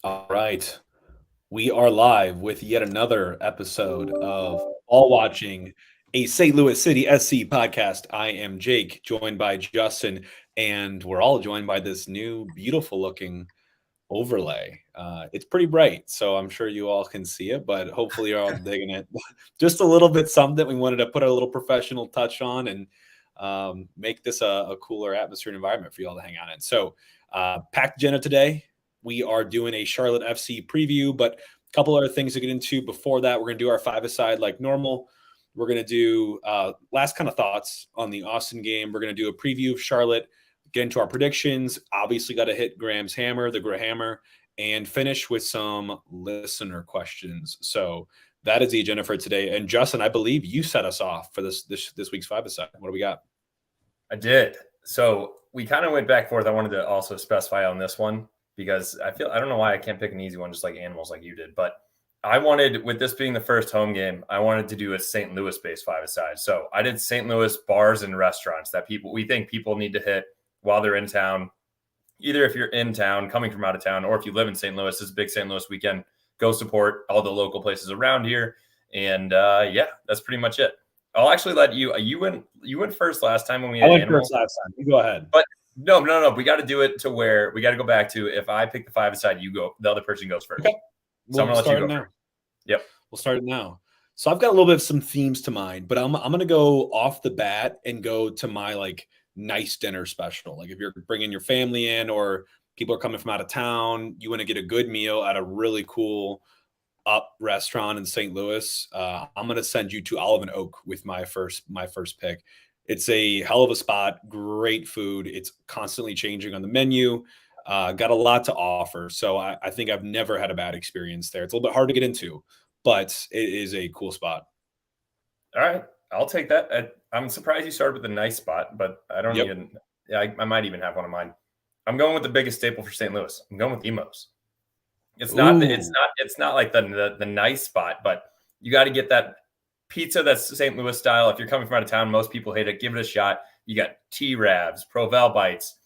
All right. We are live with yet another episode of All Watching, a St. Louis City SC podcast. I am Jake, joined by Justin, and we're all joined by this new, beautiful looking overlay. It's pretty bright, so I'm sure you all can see it, but hopefully you're all digging it. Just a little bit something we wanted to put a little professional touch on and make this a cooler atmosphere and environment for you all to hang out in. So, packed agenda today. We are doing a Charlotte FC preview, but a couple other things to get into before that. We're going to do our five-a-side like normal. We're going to do last kind of thoughts on the Austin game. We're going to do a preview of Charlotte, get into our predictions. Obviously, got to hit Graham's hammer, the Grahammer, and finish with some listener questions. So that is the agenda for today. And Justin, I believe you set us off for this week's five-a-side. What do we got? I did. So we kind of went back and forth. I wanted to also specify on this one because I don't know why I can't pick an easy one just like animals like you did, but I wanted, with this being the first home game, I wanted to do a St. Louis-based five-a-side. So I did St. Louis bars and restaurants that we think people need to hit while they're in town. Either if you're in town, coming from out of town, or if you live in St. Louis, this is a big St. Louis weekend. Go support all the local places around here. And yeah, that's pretty much it. I'll actually let you. You went first last time when we had I went animals. first last time. You go ahead. But no. We got to do it to where we got to go back to. If I pick the five-a-side, you go. The other person goes first. Okay. So I'm gonna let you go now. first. Yep. We'll start it now. So I've got a little bit of some themes to mind, but I'm going to go off the bat and go to my like nice dinner special. Like if you're bringing your family in or people are coming from out of town, you want to get a good meal at a really cool up restaurant in St. Louis. I'm going to send you to Olive and Oak with my first pick. It's a hell of a spot, great food. It's constantly changing on the menu. Got a lot to offer. So I think I've never had a bad experience there. It's a little bit hard to get into, but it is a cool spot. All right. I'll take that. I'm surprised you started with a nice spot, but I don't even, I might even have one of mine. I'm going with the biggest staple for St. Louis. I'm going with Emo's. It's not like the nice spot, but you got to get that pizza that's St. Louis style. If you're coming from out of town, most people hate it. Give it a shot. You got T-Rabs, Provel Bites,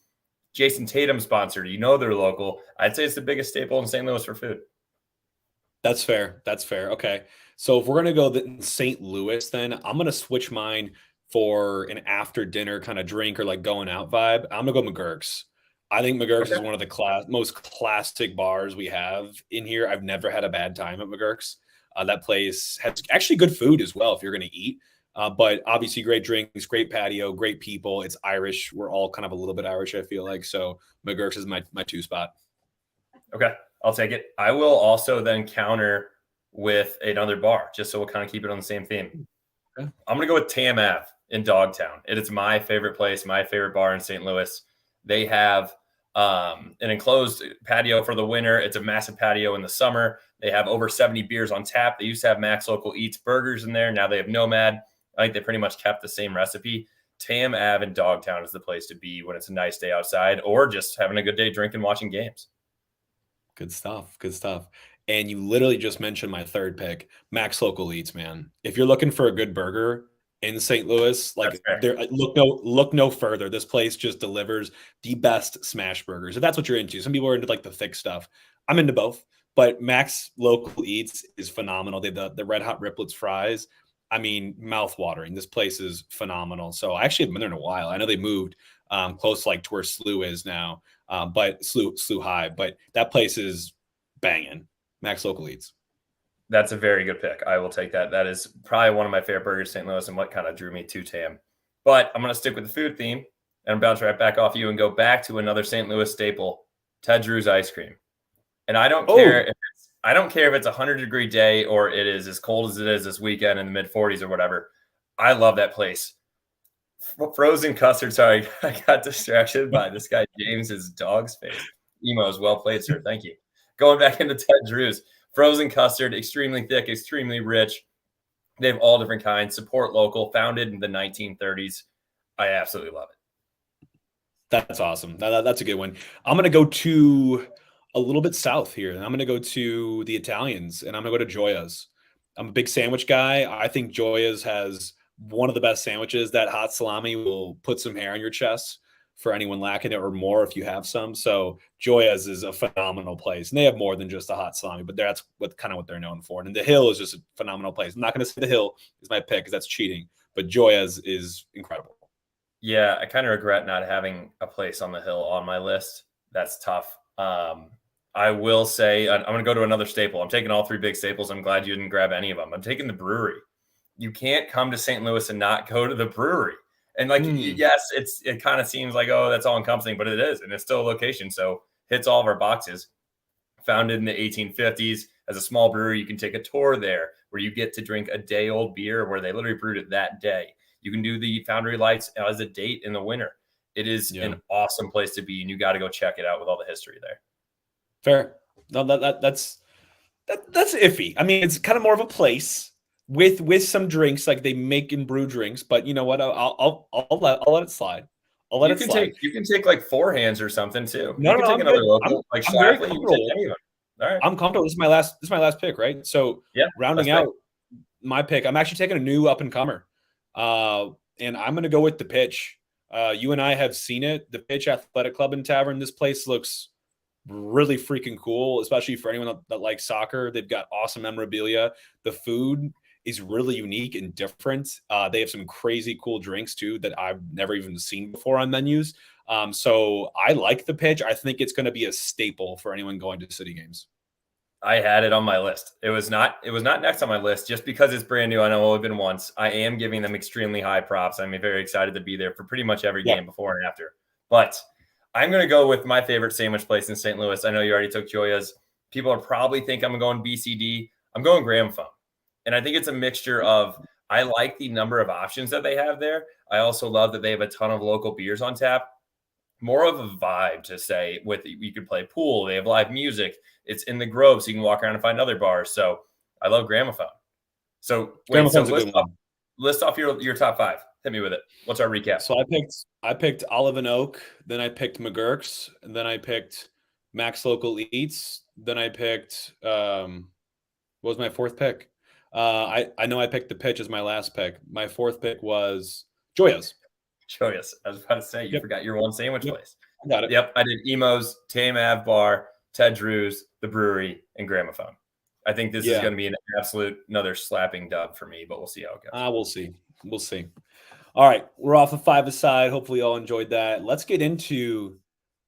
Jason Tatum sponsored. You know they're local. I'd say it's the biggest staple in St. Louis for food. That's fair. Okay. So if we're going to go the St. Louis, then I'm going to switch mine for an after dinner kind of drink or like going out vibe. I'm going to go McGurk's. I think McGurk's is one of the most classic bars we have in here. I've never had a bad time at McGurk's. That place has actually good food as well if you're going to eat. But obviously great drinks, great patio, great people. It's Irish. We're all kind of a little bit Irish, I feel like. So McGurk's is my two spot. Okay, I'll take it. I will also then counter with another bar, just so we'll kind of keep it on the same theme. Okay. I'm going to go with Tam Ave in Dogtown. It is my favorite place, my favorite bar in St. Louis. They have an enclosed patio for the winter. It's a massive patio in the summer. They have over 70 beers on tap. They used to have Max Local Eats burgers in there. Now they have Nomad. I think they pretty much kept the same recipe. Tam Ave in Dogtown is the place to be when it's a nice day outside or just having a good day drinking, watching games. Good stuff. And you literally just mentioned my third pick, Max Local Eats, man. If you're looking for a good burger in St. Louis, like look no further. This place just delivers the best smash burgers. If that's what you're into. Some people are into like the thick stuff. I'm into both, but Max Local Eats is phenomenal. They have the red hot riplets fries. I mean, mouth watering. This place is phenomenal. So I actually haven't been there in a while. I know they moved close like to where SLU is now, but SLU High. But that place is banging. Max Local Eats. That's a very good pick. I will take that. That is probably one of my favorite burgers in St. Louis and what kind of drew me to Tam. But I'm going to stick with the food theme and bounce right back off you and go back to another St. Louis staple, Ted Drew's ice cream. And I don't care if it's a 100-degree day or it is as cold as it is this weekend in the mid-40s or whatever. I love that place. Frozen custard. Sorry, I got distracted by this guy James's dog's face. Emo's well played, sir. Thank you. Going back into Ted Drew's. Frozen custard, extremely thick, extremely rich. They have all different kinds. Support local, founded in the 1930s. I absolutely love it. That's awesome. That's a good one. I'm going to go to a little bit south here. And I'm going to go to the Italians, and I'm going to go to Gioia's. I'm a big sandwich guy. I think Gioia's has one of the best sandwiches. That hot salami will put some hair on your chest. for anyone lacking it, or more if you have some. So Joya's is a phenomenal place, and they have more than just a hot salami, but that's what they're known for. And the Hill is just a phenomenal place. I'm not going to say the Hill is my pick because that's cheating, but Joya's is incredible. Yeah, I kind of regret not having a place on the Hill on my list. That's tough. I will say I'm going to go to another staple. I'm taking all three big staples. I'm glad you didn't grab any of them. I'm taking the brewery. You can't come to St. Louis and not go to the brewery. And yes, it kind of seems like, oh, that's all encompassing, but it is. And it's still a location. So hits all of our boxes. Founded in the 1850s as a small brewery, you can take a tour there where you get to drink a day old beer where they literally brewed it that day. You can do the Foundry Lights as a date in the winter. It is an awesome place to be, and you got to go check it out with all the history there. Fair. No, that's iffy. I mean, it's kind of more of a place with some drinks, like they make and brew drinks. But you know what? I'll let it slide. You can take like Four Hands or something too. No, you can take another local like Schlafly. You can take any of them. All right. I'm comfortable. This is my last pick, right? So rounding out my pick, I'm actually taking a new up and comer, and I'm going to go with the Pitch. You and I have seen it. The Pitch Athletic Club and Tavern. This place looks really freaking cool, especially for anyone that likes soccer. They've got awesome memorabilia. The food is really unique and different. They have some crazy cool drinks too that I've never even seen before on menus. So I like the Pitch. I think it's going to be a staple for anyone going to City games. I had it on my list. It was not next on my list just because it's brand new. I know I've only been once. I am giving them extremely high props. I'm very excited to be there for pretty much every game before and after. But I'm going to go with my favorite sandwich place in St. Louis. I know you already took Joya's. People are probably think I'm going BCD. I'm going Graham Phone. And I think it's a mixture of, I like the number of options that they have there. I also love that they have a ton of local beers on tap. More of a vibe to say with, you could play pool. They have live music. It's in the Grove, so you can walk around and find other bars. So I love Gramophone. So list off your top five. Hit me with it. What's our recap? So I picked Olive and Oak, then I picked McGurk's, and then I picked Max Local Eats, then I picked what was my fourth pick? I know I picked the Pitch as my last pick. My fourth pick was Joya's. Joya's. I was about to say, you forgot your one sandwich place. I got it. Yep, I did Emo's, Tame Ave Bar, Ted Drew's, The Brewery, and Gramophone. I think this is going to be another slapping dub for me, but we'll see how it goes. We'll see. All right, we're off of five-a-side. Hopefully you all enjoyed that. Let's get into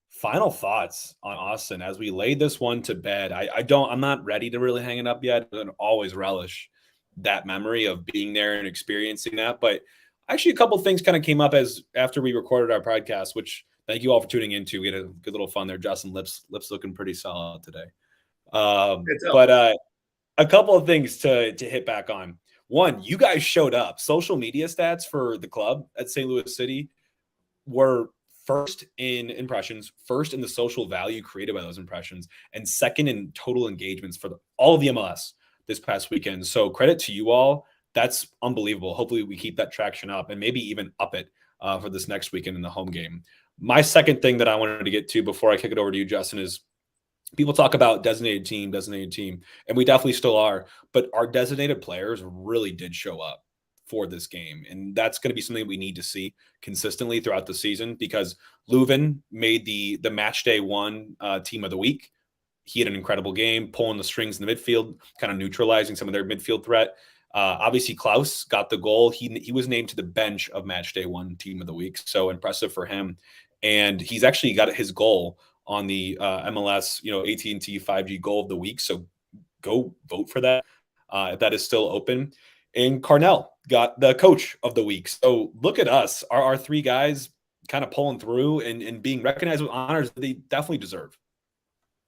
final thoughts on Austin as we lay this one to bed. I'm not ready to really hang it up yet. I always relish that memory of being there and experiencing that. But actually, a couple of things kind of came up after we recorded our podcast, which thank you all for tuning into. We had a good little fun there. Justin, lips looking pretty solid today. But a couple of things to hit back on. One, you guys showed up. Social media stats for the club at St. Louis City were first in impressions, first in the social value created by those impressions, and second in total engagements for all of the MLS this past weekend. So credit to you all. That's unbelievable. Hopefully we keep that traction up and maybe even up it for this next weekend in the home game. My second thing that I wanted to get to before I kick it over to you, Justin, is people talk about designated team, and we definitely still are, but our designated players really did show up for this game. And that's going to be something we need to see consistently throughout the season, because Leuven made the match day one team of the week. He had an incredible game, pulling the strings in the midfield, kind of neutralizing some of their midfield threat. Obviously, Klaus got the goal. He was named to the bench of match day one team of the week. So impressive for him. And he's actually got his goal on the MLS, AT&T 5G goal of the week. So go vote for that if that is still open. And Carnell got the coach of the week. So look at us, our three guys kind of pulling through and being recognized with honors that they definitely deserve.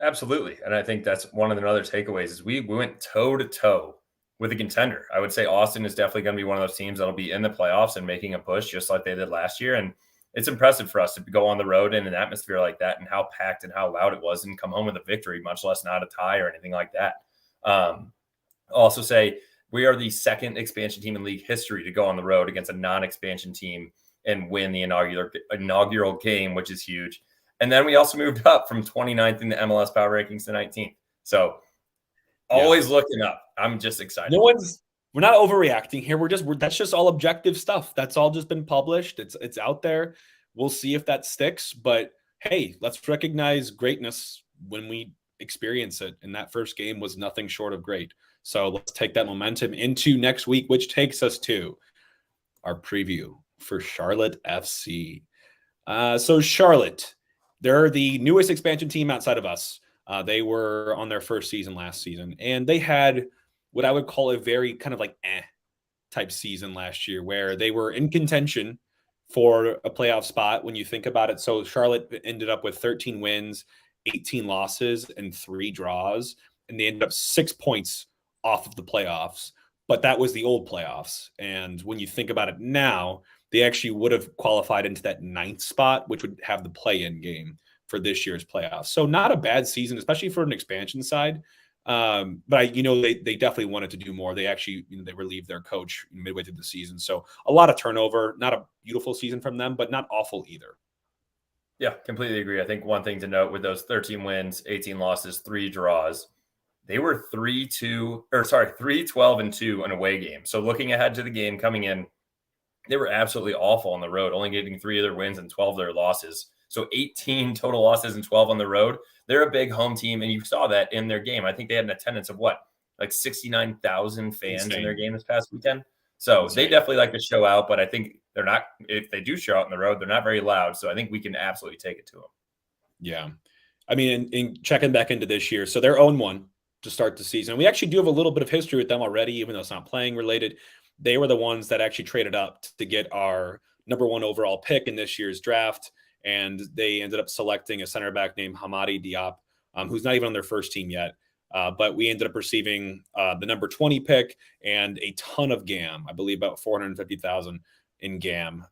Absolutely. And I think that's one of the other takeaways is we went toe to toe with a contender. I would say Austin is definitely going to be one of those teams that'll be in the playoffs and making a push just like they did last year. And it's impressive for us to go on the road in an atmosphere like that and how packed and how loud it was and come home with a victory, much less not a tie or anything like that. I'll also say we are the second expansion team in league history to go on the road against a non-expansion team and win the inaugural game, which is huge. And then we also moved up from 29th in the MLS Power Rankings to 19th. So always looking up. I'm just excited. We're not overreacting here. That's just all objective stuff. That's all just been published. It's out there. We'll see if that sticks. But hey, let's recognize greatness when we experience it. And that first game was nothing short of great. So let's take that momentum into next week, which takes us to our preview for Charlotte FC. So Charlotte, they're the newest expansion team outside of us. They were on their first season last season, and they had what I would call a very kind of like type season last year, where they were in contention for a playoff spot when you think about it. So Charlotte ended up with 13 wins, 18 losses, and 3 draws, and they ended up 6 points off of the playoffs. But that was the old playoffs. And when you think about it now, they actually would have qualified into that 9th spot, which would have the play-in game for this year's playoffs. So not a bad season, especially for an expansion side. But they definitely wanted to do more. They actually, they relieved their coach midway through the season. So a lot of turnover, not a beautiful season from them, but not awful either. Yeah, completely agree. I think one thing to note with those 13 wins, 18 losses, 3 draws, they were 3-12-2 in away games. So looking ahead to the game coming in, they were absolutely awful on the road, only getting 3 of their wins and 12 of their losses. So 18 total losses and 12 on the road. They're a big home team, and you saw that in their game. I think they had an attendance of like 69,000 fans in their game this past weekend. So they definitely like to show out, but I think they're not, if they do show out on the road, they're not very loud. So I think we can absolutely take it to them. Yeah. I mean, in checking back into this year, so they're 0-1 to start the season. We actually do have a little bit of history with them already, even though it's not playing related. They were the ones that actually traded up to get our number 1 overall pick in this year's draft. And they ended up selecting a center back named Hamadi Diop, who's not even on their first team yet. But we ended up receiving the number 20 pick and a ton of GAM, I believe about 450,000 in GAM.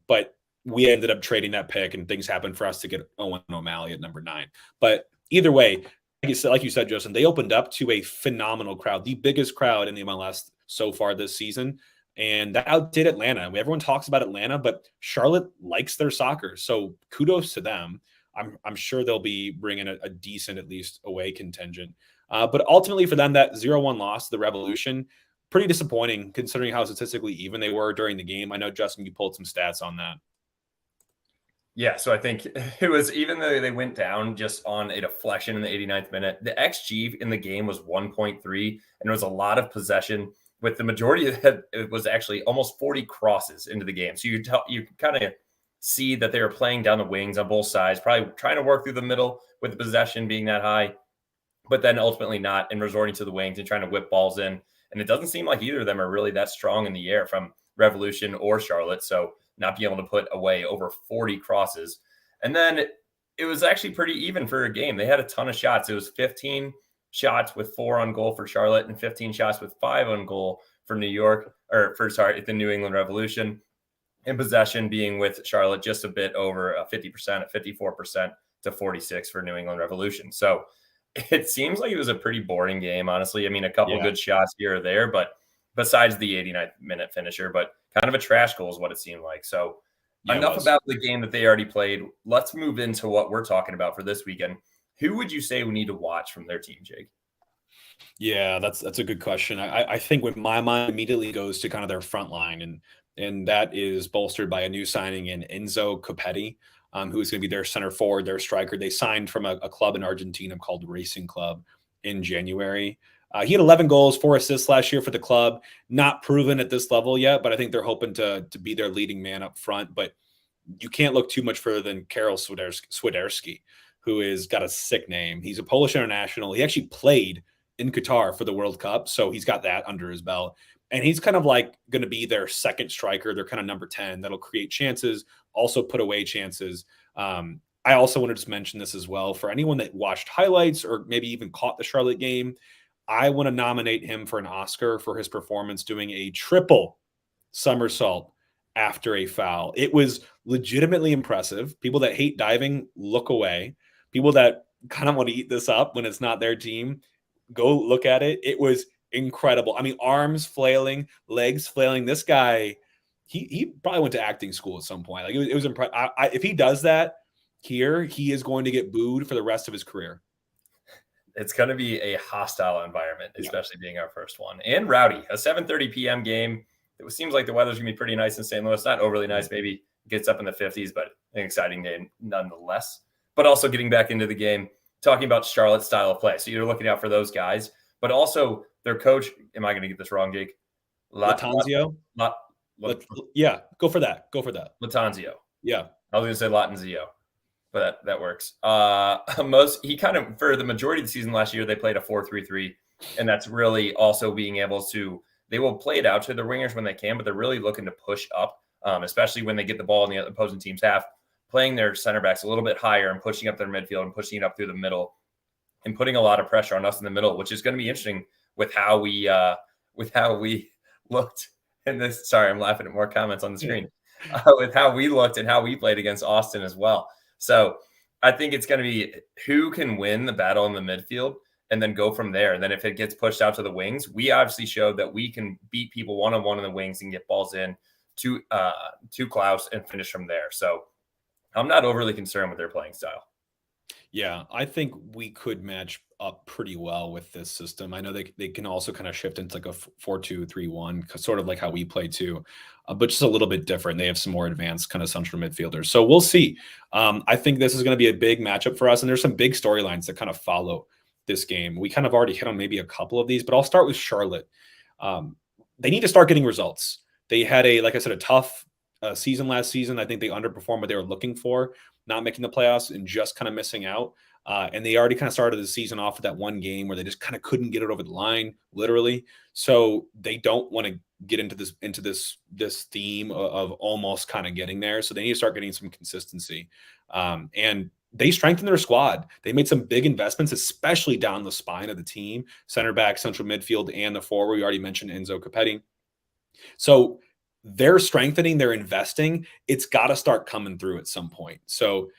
But we ended up trading that pick, and things happened for us to get Owen O'Malley at number 9. But either way, like you said, Justin, they opened up to a phenomenal crowd, the biggest crowd in the MLS so far this season. And that outdid Atlanta. Everyone talks about Atlanta, but Charlotte likes their soccer. So kudos to them. I'm sure they'll be bringing a decent, at least, away contingent. But ultimately for them, that 0-1 loss, the Revolution, pretty disappointing considering how statistically even they were during the game. I know, Justin, you pulled some stats on that. Yeah, so I think it was, even though they went down just on a deflection in the 89th minute, the XG in the game was 1.3, and there was a lot of possession, with the majority of it, it was actually almost 40 crosses into the game. So you kind of see that they were playing down the wings on both sides, probably trying to work through the middle with the possession being that high, but then ultimately not, and resorting to the wings and trying to whip balls in. And it doesn't seem like either of them are really that strong in the air from Revolution or Charlotte. So not being able to put away over 40 crosses. And then it was actually pretty even for a game. They had a ton of shots. It was 15 shots with 4 on goal for Charlotte and 15 shots with 5 on goal for the New England Revolution. In possession being with Charlotte just a bit over 50% at 54% to 46 for New England Revolution. So it seems like it was a pretty boring game, honestly. I mean, a couple good shots here or there, but besides the 89th minute finisher, but kind of a trash goal is what it seemed like. So enough about the game that they already played. Let's move into what we're talking about for this weekend. Who would you say we need to watch from their team, Jake? Yeah, that's a good question. I think what my mind immediately goes to kind of their front line, and that is bolstered by a new signing in Enzo Copetti, who is going to be their center forward, their striker. They signed from a club in Argentina called Racing Club in January. He had 11 goals, 4 assists last year for the club. Not proven at this level yet, but I think they're hoping to be their leading man up front. But you can't look too much further than Karol Swiderski, who has got a sick name. He's a Polish international. He actually played in Qatar for the World Cup, so he's got that under his belt. And he's kind of like going to be their second striker. They're kind of number 10 that'll create chances, also put away chances. I also want to just mention this as well for anyone that watched highlights or maybe even caught the Charlotte game. I want to nominate him for an Oscar for his performance doing a triple somersault after a foul. It was legitimately impressive. People that hate diving, look away. People that kind of want to eat this up when it's not their team, go look at it. It was incredible. I mean, arms flailing, legs flailing. This guy, he probably went to acting school at some point. Like it was impressive. If he does that here, he is going to get booed for the rest of his career. It's going to be a hostile environment, especially being our first one. And rowdy. A 7:30 p.m. game. It seems like the weather's going to be pretty nice in St. Louis. Not overly nice, maybe gets up in the 50s, but an exciting game nonetheless. But also getting back into the game, talking about Charlotte's style of play. So you're looking out for those guys, but also their coach. Am I going to get this wrong, Jake? Latanzio? Yeah, go for that. Latanzio. Yeah. I was going to say Latanzio, but that works. He kind of, for the majority of the season last year, they played a 4-3-3, and that's really also being able to, they will play it out to their wingers when they can, but they're really looking to push up, especially when they get the ball in the opposing team's half, playing their center backs a little bit higher and pushing up their midfield and pushing it up through the middle and putting a lot of pressure on us in the middle, which is going to be interesting with how we looked in this. Sorry, I'm laughing at more comments on the screen. With how we looked and how we played against Austin as well. So I think it's going to be who can win the battle in the midfield and then go from there. And then if it gets pushed out to the wings, we obviously showed that we can beat people one-on-one in the wings and get balls in to Klaus and finish from there. So I'm not overly concerned with their playing style. Yeah, I think we could match up pretty well with this system. I know they can also kind of shift into like a 4-2-3-1, sort of like how we play too, but just a little bit different. They have some more advanced kind of central midfielders. So we'll see. I think this is going to be a big matchup for us, and there's some big storylines that kind of follow this game. We kind of already hit on maybe a couple of these, but I'll start with Charlotte. They need to start getting results. They had like I said, a tough season last season. I think they underperformed what they were looking for, not making the playoffs and just kind of missing out. And they already kind of started the season off with that one game where they just kind of couldn't get it over the line, literally. So they don't want to get into this theme of almost kind of getting there. So they need to start getting some consistency. And they strengthened their squad. They made some big investments, especially down the spine of the team, center back, central midfield, and the forward. We already mentioned Enzo Capetti. So they're strengthening, they're investing. It's got to start coming through at some point. So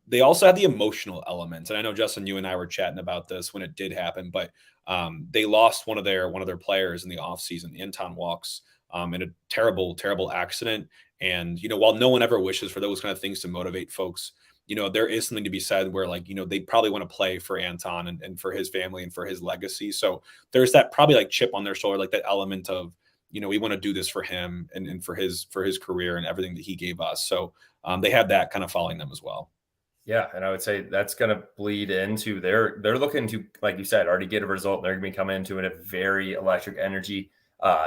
they also have the emotional elements. And I know, Justin, you and I were chatting about this when it did happen, but they lost one of their players in the offseason, Anton Walks, in a terrible, terrible accident. And, while no one ever wishes for those kind of things to motivate folks, there is something to be said where, like, they probably want to play for Anton and for his family and for his legacy. So there's that probably like chip on their shoulder, like that element of, we want to do this for him and for his career and everything that he gave us. So they have that kind of following them as well. Yeah, and I would say that's going to bleed into they're looking to, like you said, already get a result. They're going to be coming into a very electric energy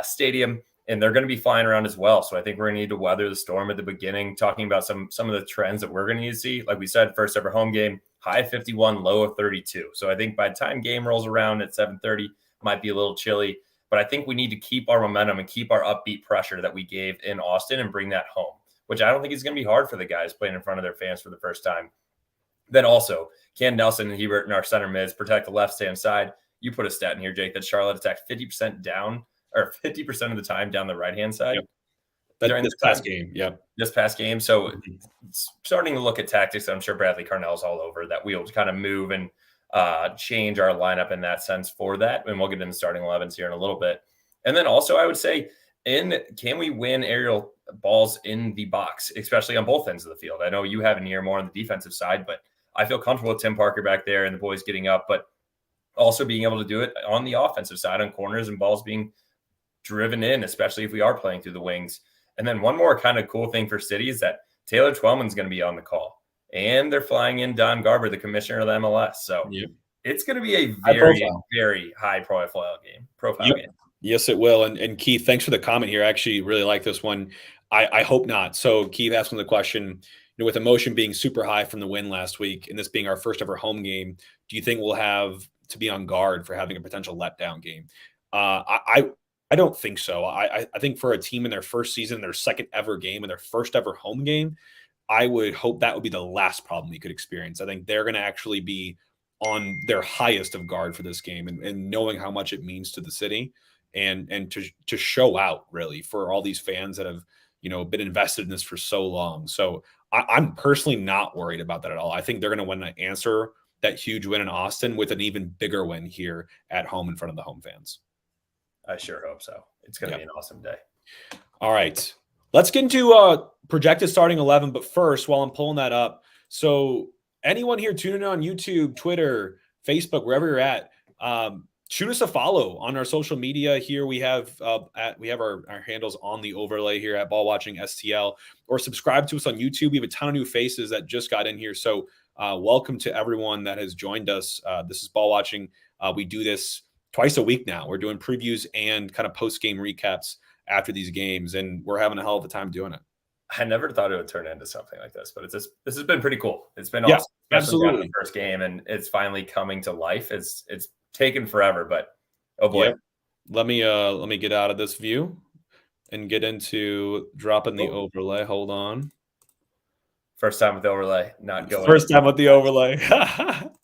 stadium, and they're going to be flying around as well. So I think we're going to need to weather the storm at the beginning, talking about some of the trends that we're going to need to see. Like we said, first ever home game, high 51, low of 32. So I think by the time game rolls around at 7:30, might be a little chilly. But I think we need to keep our momentum and keep our upbeat pressure that we gave in Austin and bring that home, which I don't think is going to be hard for the guys playing in front of their fans for the first time. Then also, can Nelson and Hebert and our center mids protect the left-hand side? You put a stat in here, Jake, that Charlotte attacked 50% down, or 50% of the time down the right-hand side. Yep. During this past game, yep. This past game. So starting to look at tactics, I'm sure Bradley Carnell's all over that. We'll kind of move and change our lineup in that sense for that. And we'll get into starting 11s here in a little bit. And then also I would say, can we win aerial balls in the box, especially on both ends of the field? I know you have an ear more on the defensive side, but I feel comfortable with Tim Parker back there and the boys getting up, but also being able to do it on the offensive side on corners and balls being driven in, especially if we are playing through the wings. And then one more kind of cool thing for City is that Taylor Twellman's going to be on the call. And they're flying in Don Garber, the commissioner of the MLS. So It's going to be a very, very high profile game. Game. Yes, it will. And Keith, thanks for the comment here. I actually really like this one. I hope not. So Keith asking the question, with emotion being super high from the win last week and this being our first ever home game, do you think we'll have to be on guard for having a potential letdown game? I don't think so. I think for a team in their first season, their second ever game, and their first ever home game, I would hope that would be the last problem we could experience. I think they're going to actually be on their highest of guard for this game and knowing how much it means to the city and to show out really for all these fans that have, been invested in this for so long. So I'm personally not worried about that at all. I think they're going to want to answer that huge win in Austin with an even bigger win here at home in front of the home fans. I sure hope so. It's going to be an awesome day. All right. Let's get into projected starting 11. But first, while I'm pulling that up, so anyone here tuning in on YouTube, Twitter, Facebook, wherever you're at, shoot us a follow on our social media. Here we have our handles on the overlay here at Ball Watching STL, or subscribe to us on YouTube. We have a ton of new faces that just got in here, so welcome to everyone that has joined us. This is Ball Watching. We do this twice a week now. We're doing previews and kind of post game recaps after these games, and we're having a hell of a time doing it. I never thought it would turn into something like this, but this has been pretty cool. It's been Yeah, awesome, especially down in absolutely. the first game, and it's finally coming to life. It's taken forever, but oh boy. Yep. Let me get out of this view and get into dropping the overlay. Hold on. First time with the overlay, not going. First time with the overlay.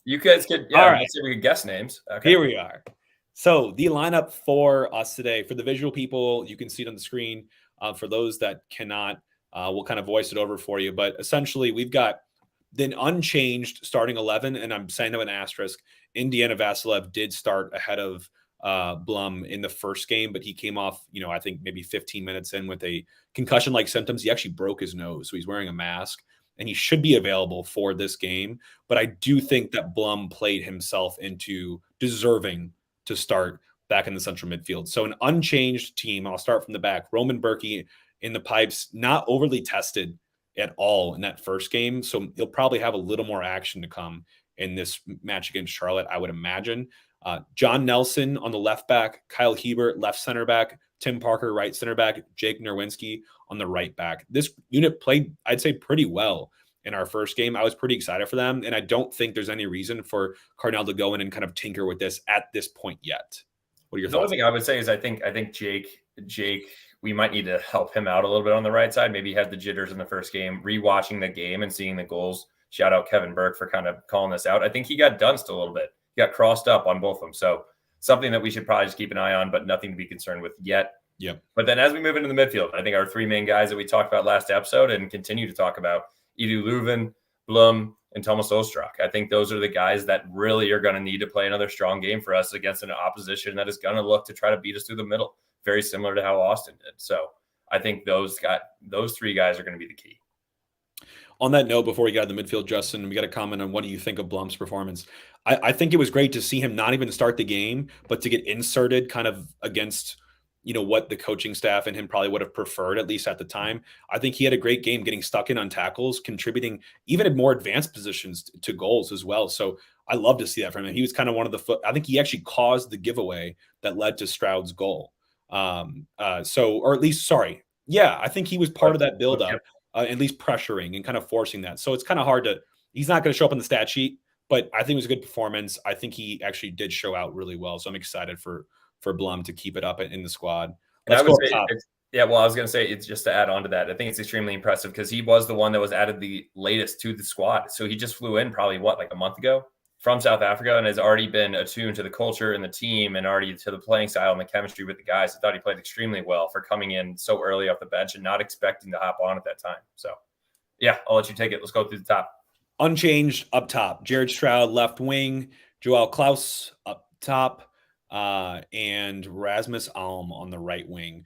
You guys could, All right. let's see if we could guess names. Okay. Here we are. So the lineup for us today, for the visual people, you can see it on the screen. For those that cannot, we'll kind of voice it over for you. But essentially, we've got the unchanged starting 11, and I'm saying that with an asterisk. Indiana Vasilev did start ahead of Blum in the first game, but he came off, I think maybe 15 minutes in with a concussion-like symptoms. He actually broke his nose, so he's wearing a mask, and he should be available for this game. But I do think that Blum played himself into deserving to start back in the central midfield. So an unchanged team. I'll start from the back. Roman Berkey in the pipes, not overly tested at all in that first game. So he'll probably have a little more action to come in this match against Charlotte, I would imagine. John Nelson on the left back, Kyle Hebert, left center back, Tim Parker, right center back, Jake Nerwinski on the right back. This unit played, I'd say, pretty well in our first game. I was pretty excited for them, and I don't think there's any reason for Cardinal to go in and kind of tinker with this at this point yet. What are your thoughts? The only thing I would say is I think Jake, we might need to help him out a little bit on the right side. Maybe he had the jitters in the first game. Rewatching the game and seeing the goals. Shout out Kevin Burke for kind of calling this out. I think he got dunced a little bit. He got crossed up on both of them. So something that we should probably just keep an eye on, but nothing to be concerned with yet. Yep. But then as we move into the midfield, I think our three main guys that we talked about last episode and continue to talk about, Edu Leuven, Blum, and Thomas Ostrak. I think those are the guys that really are going to need to play another strong game for us against an opposition that is going to look to try to beat us through the middle, very similar to how Austin did. So I think those three guys are going to be the key. On that note, before we got to the midfield, Justin, we got to comment on what do you think of Blum's performance? I think it was great to see him not even start the game, but to get inserted kind of against, what the coaching staff and him probably would have preferred, at least at the time. I think he had a great game getting stuck in on tackles, contributing even in more advanced positions to goals as well. So I love to see that from him. He was kind of one of the I think he actually caused the giveaway that led to Stroud's goal. I think he was part of that buildup. At least pressuring and kind of forcing that. So it's kind of hard he's not going to show up on the stat sheet, but I think it was a good performance. I think he actually did show out really well. So I'm excited for Blum to keep it up in the squad. Let's go up top. I was going to say, it's just to add on to that. I think it's extremely impressive because he was the one that was added the latest to the squad. So he just flew in probably like a month ago from South Africa and has already been attuned to the culture and the team and already to the playing style and the chemistry with the guys. I thought he played extremely well for coming in so early off the bench and not expecting to hop on at that time. So, yeah, I'll let you take it. Let's go through the top. Unchanged up top. Jared Stroud, left wing. Joel Klaus up top. And Rasmus Alm on the right wing.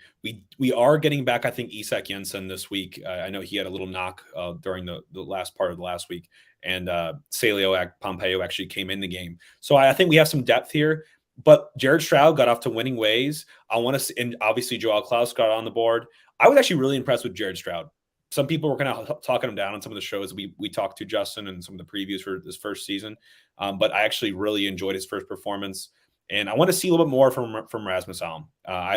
We are getting back, I think, Isak Jensen this week. I know he had a little knock during the last part of the last week. And Celio Pompeo actually came in the game. So I think we have some depth here. But Jared Stroud got off to winning ways. And obviously Joel Klaus got on the board. I was actually really impressed with Jared Stroud. Some people were kind of talking him down on some of the shows we talked to Justin and some of the previews for this first season. But I actually really enjoyed his first performance. And I want to see a little bit more from Rasmus Alm.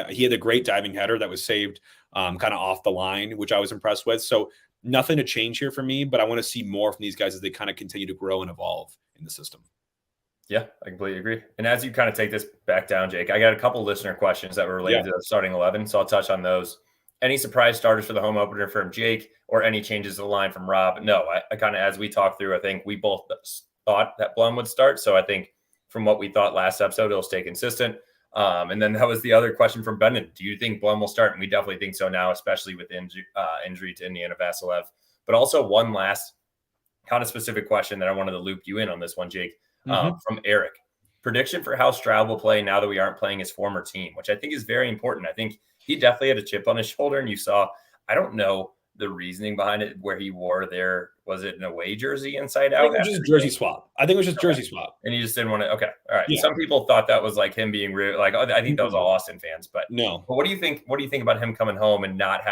He had a great diving header that was saved kind of off the line, which I was impressed with. So nothing to change here for me, but I want to see more from these guys as they kind of continue to grow and evolve in the system. Yeah, I completely agree. And as you kind of take this back down, Jake, I got a couple listener questions that were related to the starting 11, so I'll touch on those. Any surprise starters for the home opener from Jake or any changes to the line from Rob? No, I kind of, as we talked through, I think we both thought that Blum would start. So I think from what we thought last episode, it'll stay consistent. And then that was the other question from Brendan. Do you think Blum will start? And we definitely think so now, especially with injury to Indiana Vasilev. But also one last kind of specific question that I wanted to loop you in on this one, Jake, from Eric. Prediction for how Stroud will play now that we aren't playing his former team, which I think is very important. I think he definitely had a chip on his shoulder. And you saw, I don't know the reasoning behind it, where he wore was it an away jersey inside I think out? it was just jersey swap. I think it was just jersey swap. And he just didn't want to. Okay, all right. Yeah. Some people thought that was like him being real. Like, I think that was all Austin fans. But no. What do you think? What do you think about him coming home and not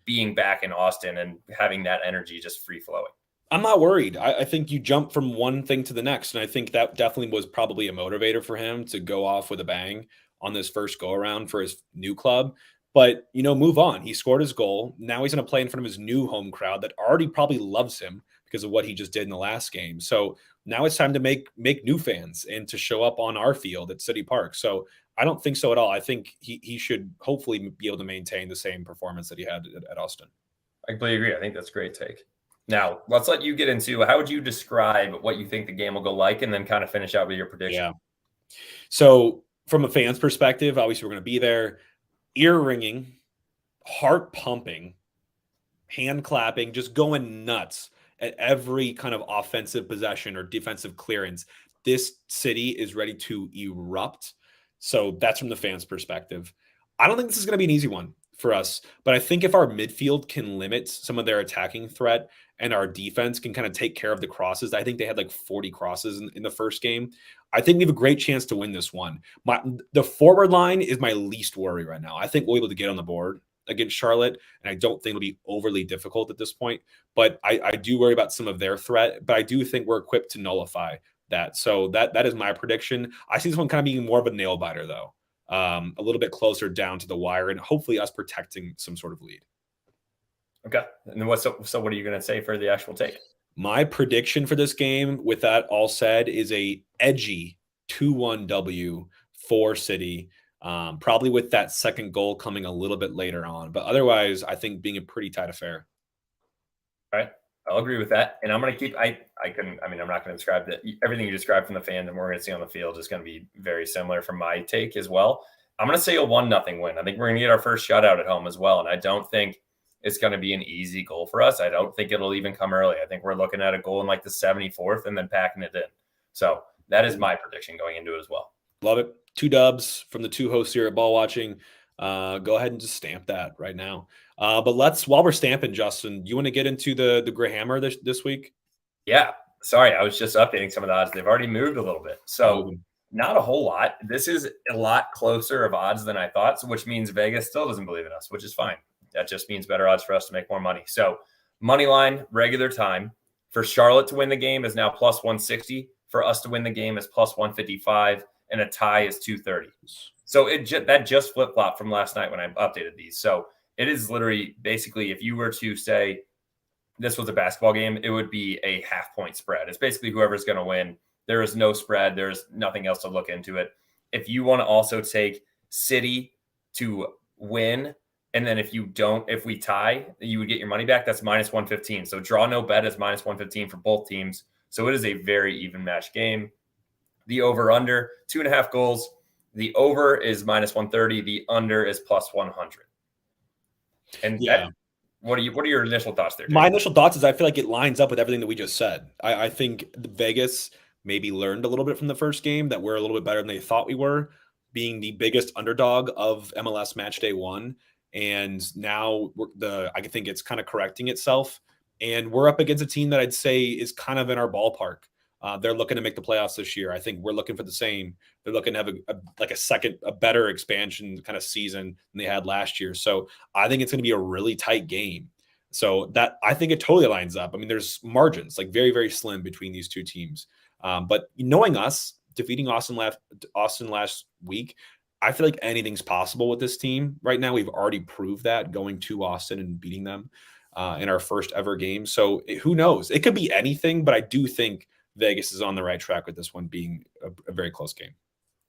being back in Austin and having that energy just free flowing? I'm not worried. I think you jump from one thing to the next. And I think that definitely was probably a motivator for him to go off with a bang on this first go around for his new club. But, move on. He scored his goal. Now he's going to play in front of his new home crowd that already probably loves him because of what he just did in the last game. So now it's time to make new fans and to show up on our field at City Park. So I don't think so at all. I think he should hopefully be able to maintain the same performance that he had at Austin. I completely agree. I think that's a great take. Now, let's let you get into how would you describe what you think the game will go like, and then kind of finish out with your prediction. Yeah. So from a fan's perspective, obviously we're going to be there, ear ringing, heart pumping, hand clapping, just going nuts at every kind of offensive possession or defensive clearance. This city is ready to erupt. So that's from the fans' perspective. I don't think this is going to be an easy one for us, but I think if our midfield can limit some of their attacking threat and our defense can kind of take care of the crosses, I think they had like 40 crosses in the first game. I think we have a great chance to win this one. The forward line is my least worry right now. I think we'll be able to get on the board against Charlotte, and I don't think it'll be overly difficult at this point. But I do worry about some of their threat, but I do think we're equipped to nullify that. So that is my prediction. I see this one kind of being more of a nail biter, though. A little bit closer down to the wire, and hopefully us protecting some sort of lead. Okay. And then what are you going to say for the actual take? My prediction for this game, with that all said, is a edgy 2-1 W for City. Probably with that second goal coming a little bit later on. But otherwise, I think being a pretty tight affair. All right. I'll agree with that. And I'm going to keep, I'm not going to describe that. Everything you described from the fans and we're going to see on the field is going to be very similar from my take as well. I'm going to say a 1-0 win. I think we're going to get our first shutout at home as well. And I don't think it's going to be an easy goal for us. I don't think it'll even come early. I think we're looking at a goal in like the 74th and then packing it in. So that is my prediction going into it as well. Love it. 2 dubs from the 2 hosts here at Ball Watching. Go ahead and just stamp that right now. But while we're stamping, Justin, you want to get into the Grahammer this week? Yeah. Sorry, I was just updating some of the odds. They've already moved a little bit. So not a whole lot. This is a lot closer of odds than I thought, which means Vegas still doesn't believe in us, which is fine. That just means better odds for us to make more money. So money line, regular time. For Charlotte to win the game is now plus 160. For us to win the game is plus 155. And a tie is 230. So that just flip-flopped from last night when I updated these. So it is literally basically, if you were to say this was a basketball game, it would be a half-point spread. It's basically whoever's going to win. There is no spread. There's nothing else to look into it. If you want to also take City to win, and then if we tie, you would get your money back. That's minus 115. So draw no bet is minus 115 for both teams. So it is a very even match game. The over-under, 2.5 goals. The over is minus 130. The under is plus 100. And yeah, what are your initial thoughts there, Jake? My initial thoughts is I feel like it lines up with everything that we just said. I think Vegas maybe learned a little bit from the first game that we're a little bit better than they thought we were, being the biggest underdog of MLS Match Day 1. And now I think it's kind of correcting itself. And we're up against a team that I'd say is kind of in our ballpark. They're looking to make the playoffs this year. I think we're looking for the same. They're looking to have a better expansion kind of season than they had last year. So I think it's going to be a really tight game. So that I think it totally lines up. I mean, there's margins like very, very slim between these two teams. But knowing us, defeating Austin last week, I feel like anything's possible with this team. Right now, we've already proved that going to Austin and beating them in our first ever game. So who knows? It could be anything, but I do think Vegas is on the right track with this one being a very close game.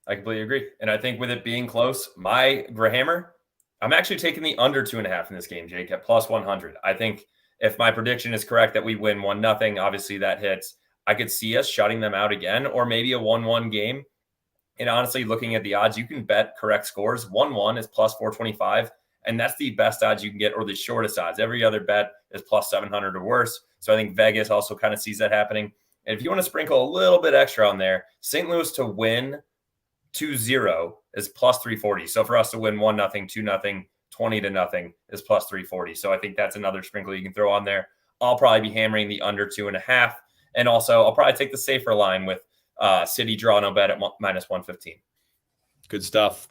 I completely agree. And I think with it being close, my Grahammer, I'm actually taking the under 2.5 in this game, Jake, at plus 100. I think if my prediction is correct that we win 1-0, obviously that hits. I could see us shutting them out again, or maybe a 1-1 game. And honestly, looking at the odds, you can bet correct scores. 1-1 is plus 425, and that's the best odds you can get, or the shortest odds. Every other bet is plus 700 or worse. So I think Vegas also kind of sees that happening. And if you want to sprinkle a little bit extra on there, St. Louis to win 2-0 is plus 340. So for us to win 1-0, 2-0, 20-0 is plus 340. So I think that's another sprinkle you can throw on there. I'll probably be hammering the under 2.5. And also, I'll probably take the safer line with City draw no bet at minus 115. Good stuff.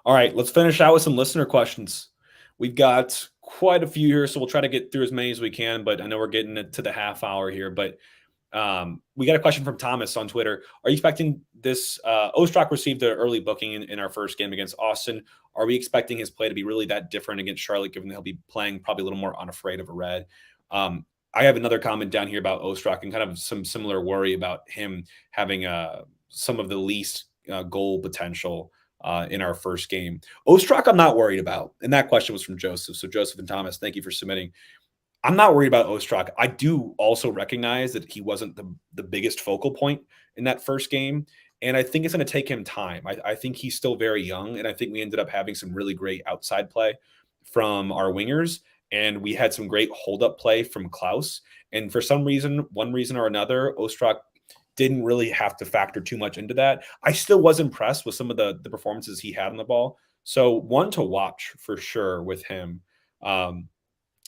All right, let's finish out with some listener questions. We've got quite a few here, so we'll try to get through as many as we can, but I know we're getting to the half hour here. But we got a question from Thomas on Twitter. Are you expecting this? Ostrak received an early booking in our first game against Austin. Are we expecting his play to be really that different against Charlotte, given that he'll be playing probably a little more unafraid of a red? I have another comment down here about Ostrak and kind of some similar worry about him having some of the least goal potential in our first game. Ostrak, I'm not worried about. And that question was from Joseph. So Joseph and Thomas, thank you for submitting. I'm not worried about Ostrak. I do also recognize that he wasn't the biggest focal point in that first game. And I think it's going to take him time. I think he's still very young. And I think we ended up having some really great outside play from our wingers. And we had some great hold-up play from Klaus. And for some reason, one reason or another, Ostrak didn't really have to factor too much into that. I still was impressed with some of the performances he had on the ball. So one to watch for sure with him. We had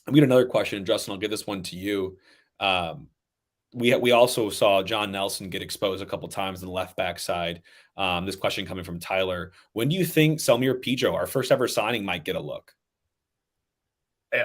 another question, Justin. I'll give this one to you. We also saw John Nelson get exposed a couple times on the left back side. This question coming from Tyler. When do you think Selmir Pijo, our first ever signing, might get a look?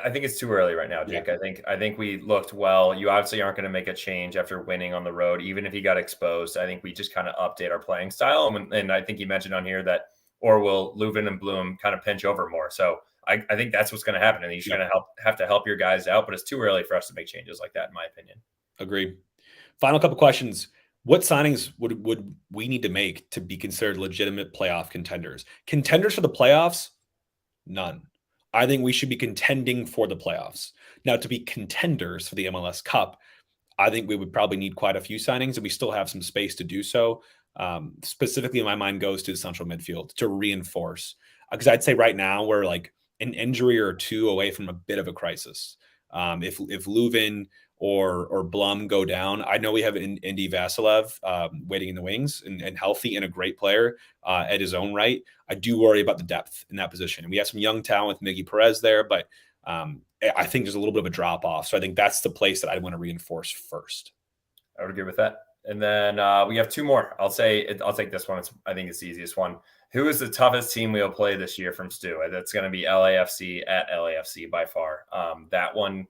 I think it's too early right now, Jake. Yeah. I think we looked well. You obviously aren't going to make a change after winning on the road, even if he got exposed. I think we just kind of update our playing style. And I think you mentioned on here that, or will Leuven and Bloom kind of pinch over more? So I think that's what's going to happen. And you're going to have to help your guys out, but it's too early for us to make changes like that, in my opinion. Agree. Final couple questions. What signings would we need to make to be considered legitimate playoff contenders? Contenders for the playoffs? None. I think we should be contending for the playoffs. Now, to be contenders for the MLS Cup, I think we would probably need quite a few signings, and we still have some space to do so. Specifically, my mind goes to the central midfield to reinforce. Because I'd say right now we're like an injury or two away from a bit of a crisis. If Leuven or Blum go down, I know we have Indy Vasilev waiting in the wings and healthy and a great player at his own right. I do worry about the depth in that position. And we have some young talent with Miggy Perez there, but I think there's a little bit of a drop off. So I think that's the place that I want to reinforce first. I would agree with that. And then we have two more. I'll take this one. I think it's the easiest one. Who is the toughest team we'll play this year from Stu? That's going to be LAFC at LAFC by far. That one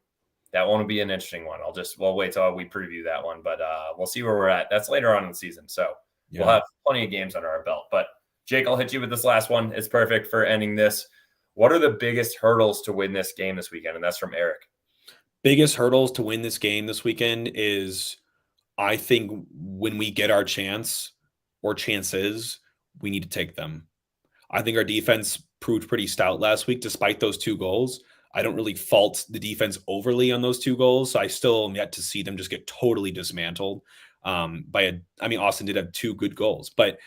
will be an interesting one. We'll wait till we preview that one, but we'll see where we're at. That's later on in the season. So We'll have plenty of games under our belt. But Jake, I'll hit you with this last one. It's perfect for ending this. What are the biggest hurdles to win this game this weekend? And that's from Eric. Biggest hurdles to win this game this weekend is, I think, when we get our chance or chances, we need to take them. I think our defense proved pretty stout last week, despite those 2 goals. I don't really fault the defense overly on those 2 goals. So I still am yet to see them just get totally dismantled Austin did have 2 good goals, but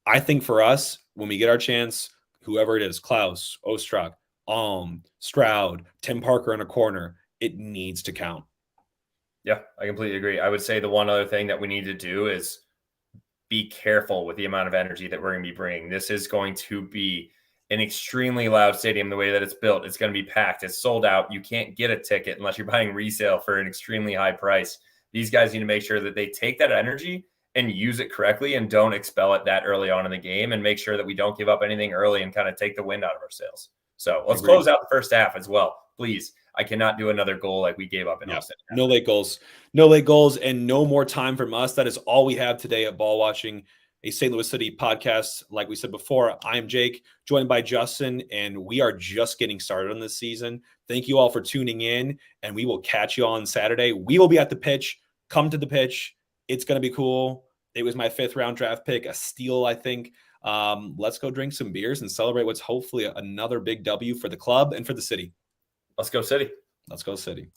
I think for us, when we get our chance, whoever it is, Klaus, Ostrak, Stroud, Tim Parker in a corner, it needs to count. Yeah, I completely agree. I would say the one other thing that we need to do is be careful with the amount of energy that we're going to be bringing. This is going to be an extremely loud stadium the way that it's built. It's going to be packed. It's sold out. You can't get a ticket unless you're buying resale for an extremely high price. These guys need to make sure that they take that energy and use it correctly and don't expel it that early on in the game, and make sure that we don't give up anything early and kind of take the wind out of our sails. So let's close out the first half as well. Please. I cannot do another goal like we gave up in Austin. No late goals. No late goals and no more time from us. That is all we have today at Ball Watching, a St. Louis City podcast. Like we said before, I am Jake, joined by Justin, and we are just getting started on this season. Thank you all for tuning in, and we will catch you on Saturday. We will be at the pitch. Come to the pitch. It's going to be cool. It was my 5th round draft pick, a steal, I think. Let's go drink some beers and celebrate what's hopefully another big W for the club and for the city. Let's go City. Let's go City.